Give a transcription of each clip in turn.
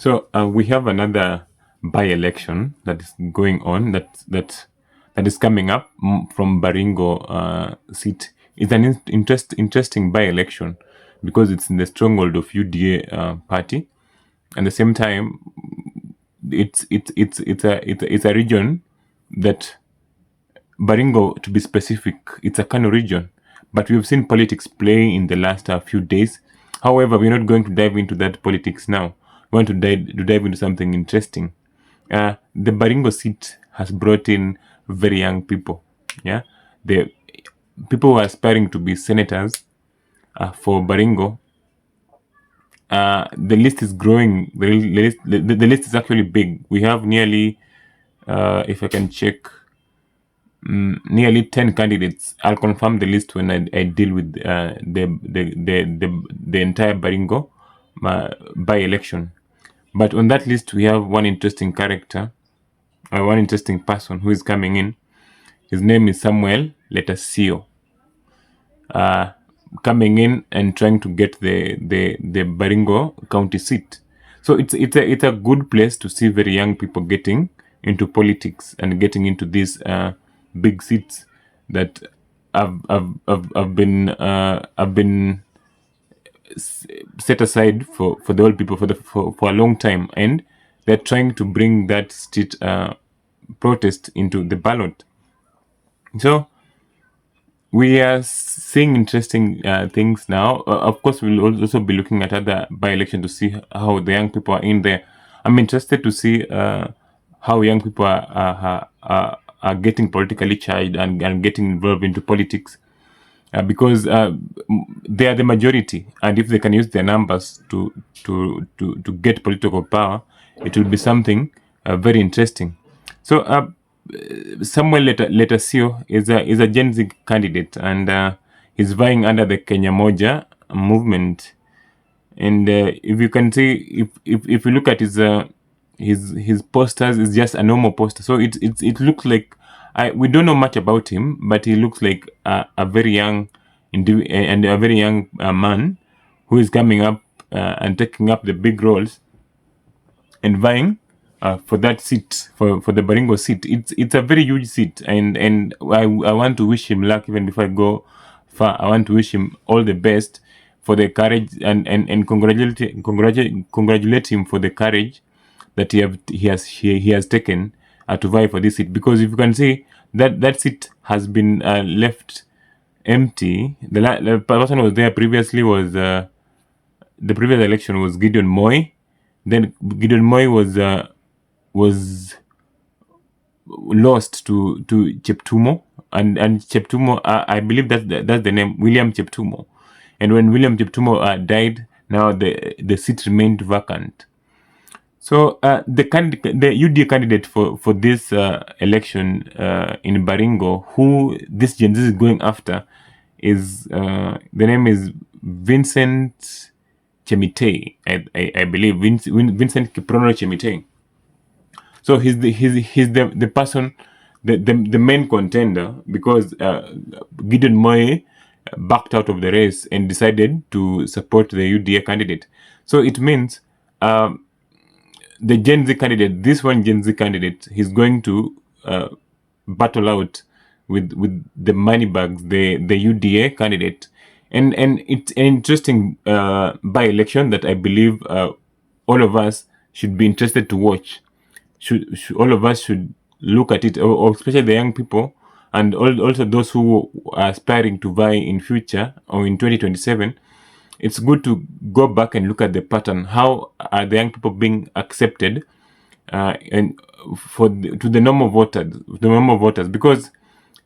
So we have another by-election that is going on that is coming up from Baringo seat. It's an interesting by-election because it's in the stronghold of UDA party. At the same time, it's a region that Baringo, to be specific, it's a Kano region, but we've seen politics play in the last few days. However, we're not going to dive into that politics now. We want to dive into something interesting. The Baringo seat has brought in very young people. Yeah, the people who are aspiring to be senators for Baringo. The list is growing. The list is actually big. We have nearly, if I can check, nearly 10 candidates. I'll confirm the list when I deal with the entire Baringo by election. But on that list, we have one interesting character, one interesting person who is coming in. His name is Samuel Letasio, coming in and trying to get the Baringo county seat. So it's a good place to see very young people getting into politics and getting into these big seats that have been set aside for the old people for a long time, and they're trying to bring that state protest into the ballot. So we are seeing interesting things now. Of course, we'll also be looking at other by-election to see how the young people are in there. I'm interested to see how young people are getting politically charged and getting involved into politics, because they are the majority, and if they can use their numbers to get political power, it will be something very interesting. So Samuel Letasio is a Gen Z candidate, and he's vying under the Kenya Moja movement. And if you can see, if you look at his posters, it's just a normal poster. So it looks like we don't know much about him, but he looks like a very young and a very young man who is coming up and taking up the big roles and vying for that seat, for the Baringo seat. It's a very huge seat, and I want to wish him luck. Even before I go far, I want to wish him all the best for the courage and congratulate him for the courage that he has taken to vie for this seat. Because if you can see that seat has been left empty. The person who was there previously was the previous election was Gideon Moi. Then Gideon Moi was lost to Cheptumo, and Cheptumo, I believe that's the name, William Cheptumo. And when William Cheptumo died, now the seat remained vacant. So the UDA candidate for this election in Baringo, who this Gen Z is going after, is the name is Vincent Chemitei, I believe Vincent Kiprono Chemitei. So he's the person, the main contender, because Gideon Moi backed out of the race and decided to support the UDA candidate. So it means the Gen Z candidate, this one Gen Z candidate, he's going to battle out with the money bags, the UDA candidate, and it's an interesting by-election that I believe all of us should be interested to watch. Should all of us should look at it, or especially the young people, and also those who are aspiring to vie in future or in 2027. It's good to go back and look at the pattern. How are the young people being accepted, and to the normal voters, because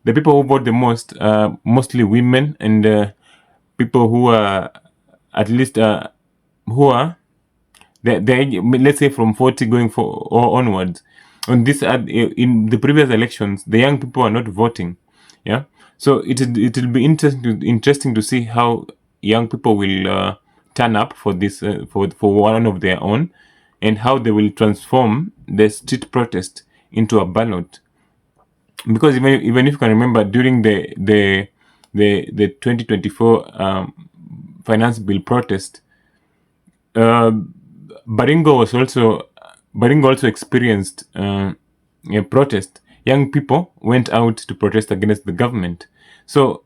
the people who vote the most are mostly women and people who are at least who are let's say from 40 going for or onwards. On this in the previous elections, the young people are not voting. Yeah, so it'll be interesting to see how young people will turn up for this for one of their own, and how they will transform the street protest into a ballot. Because even if you can remember, during the 2024 finance bill protest, Baringo was also Baringo also experienced a protest. Young people went out to protest against the government. So,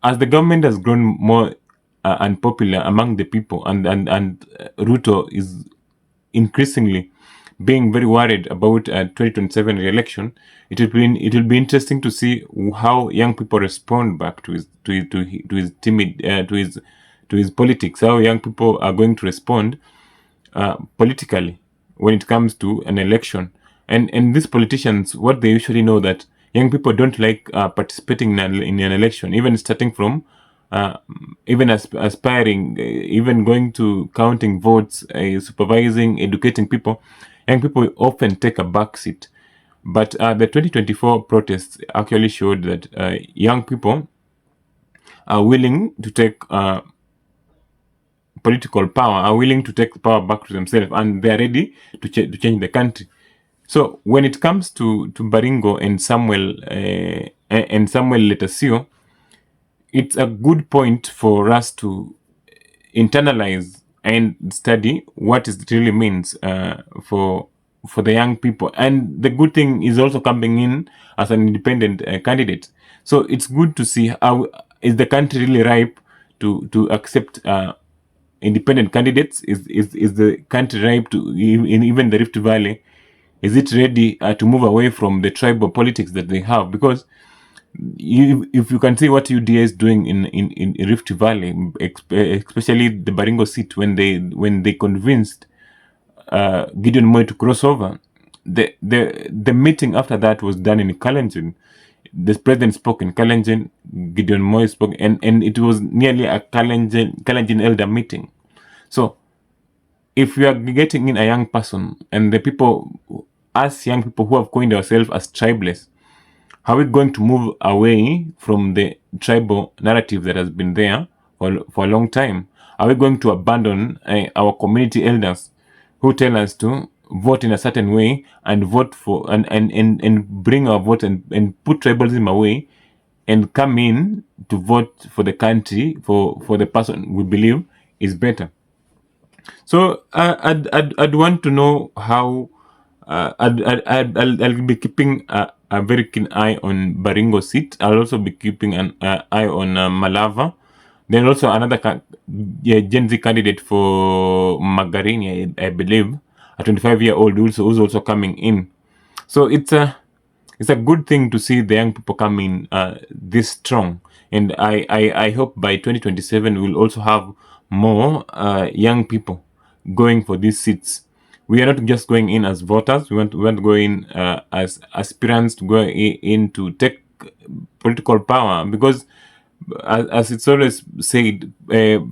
as the government has grown more unpopular among the people, and Ruto is increasingly being very worried about 2027 election, it will be interesting to see how young people respond back to his timid to his politics. How young people are going to respond politically when it comes to an election. And these politicians, what they usually know that young people don't like participating in an election, even starting from uh, even aspiring, even going to counting votes, supervising, educating people. Young people often take a back seat. But the 2024 protests actually showed that young people are willing to take political power, are willing to take power back to themselves, and they are ready to change the country. So when it comes to Baringo and Samuel Letasio, it's a good point for us to internalize and study what it really means for the young people. And the good thing is also coming in as an independent candidate. So it's good to see how is the country really ripe to accept independent candidates. Is the country ripe to in even the Rift Valley? Is it ready to move away from the tribal politics that they have? Because if you can see what UDA is doing in Rift Valley, especially the Baringo seat, when they convinced Gideon Moy to cross over, the meeting after that was done in Kalenjin. The president spoke in Kalenjin, Gideon Moy spoke, and it was nearly a Kalenjin elder meeting. So if we are getting in a young person, and the people, us young people who have coined ourselves as tribeless, are we going to move away from the tribal narrative that has been there for a long time? Are we going to abandon our community elders who tell us to vote in a certain way and vote for and bring our vote and put tribalism away and come in to vote for the country, for the person we believe is better? So I'd want to know how. I'll be keeping a very keen eye on Baringo seat. I'll also be keeping an eye on Malava. Then also another Gen Z candidate for Magarini, I believe, a 25-year-old who's also coming in. So it's a good thing to see the young people coming this strong, and I hope by 2027 we'll also have more young people going for these seats. We are not just going in as voters. We want to go in as aspirants to go in to take political power, because as it's always said,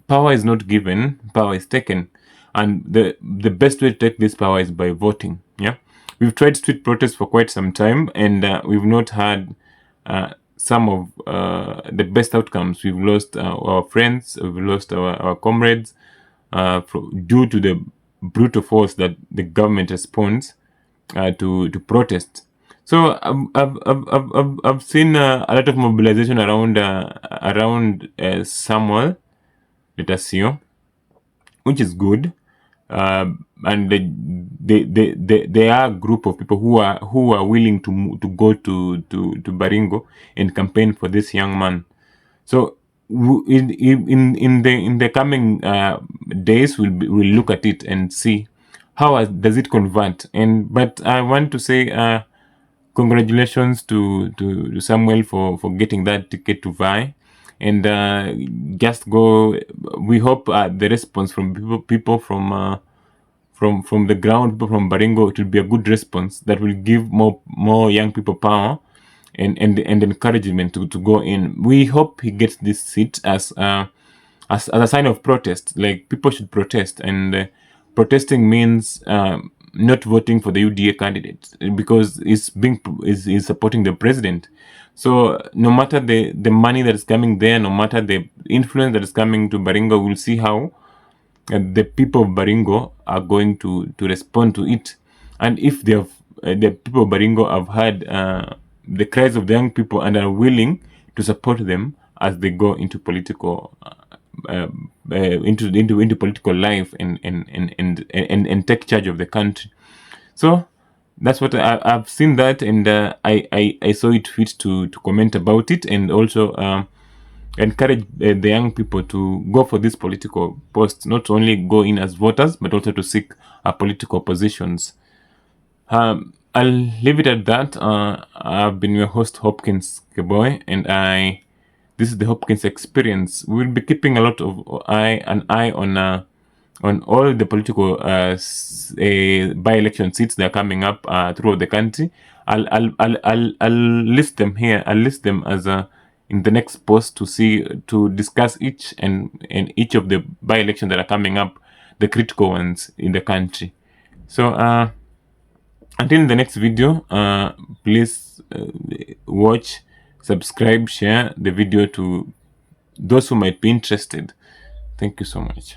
power is not given, power is taken, and the best way to take this power is by voting. Yeah, we've tried street protests for quite some time, and we've not had some of the best outcomes. We've lost our friends, we've lost our comrades due to the brutal force that the government responds to protest. So I've seen a lot of mobilization around Samuel Letasio, which is good. And they are a group of people who are willing to go to Baringo and campaign for this young man. So in the coming days, we'll look at it and see how does it convert. But I want to say congratulations to Samuel for getting that ticket to vie, and just go. We hope the response from people from the ground, people from Baringo, it will be a good response that will give more young people power and encouragement to go in. We hope he gets this seat as a sign of protest. Like, people should protest, and protesting means not voting for the UDA candidate because is supporting the president. So no matter the money that is coming there, no matter the influence that is coming to Baringo, we'll see how the people of Baringo are going to respond to it. And if they have the people of Baringo have heard the cries of the young people and are willing to support them as they go into political into political life and take charge of the country. So that's what I've seen that, and I saw it fit to comment about it, and also encourage the young people to go for these political posts, not only go in as voters, but also to seek political positions. I'll leave it at that. I've been your host, Hopkins Keboy, and this is the Hopkins Experience. We'll be keeping a lot of an eye on all the political by-election seats that are coming up throughout the country. I'll list them here. I'll list them as in the next post to discuss each of the by-elections that are coming up, the critical ones in the country. So until the next video, please watch, subscribe, share the video to those who might be interested. Thank you so much.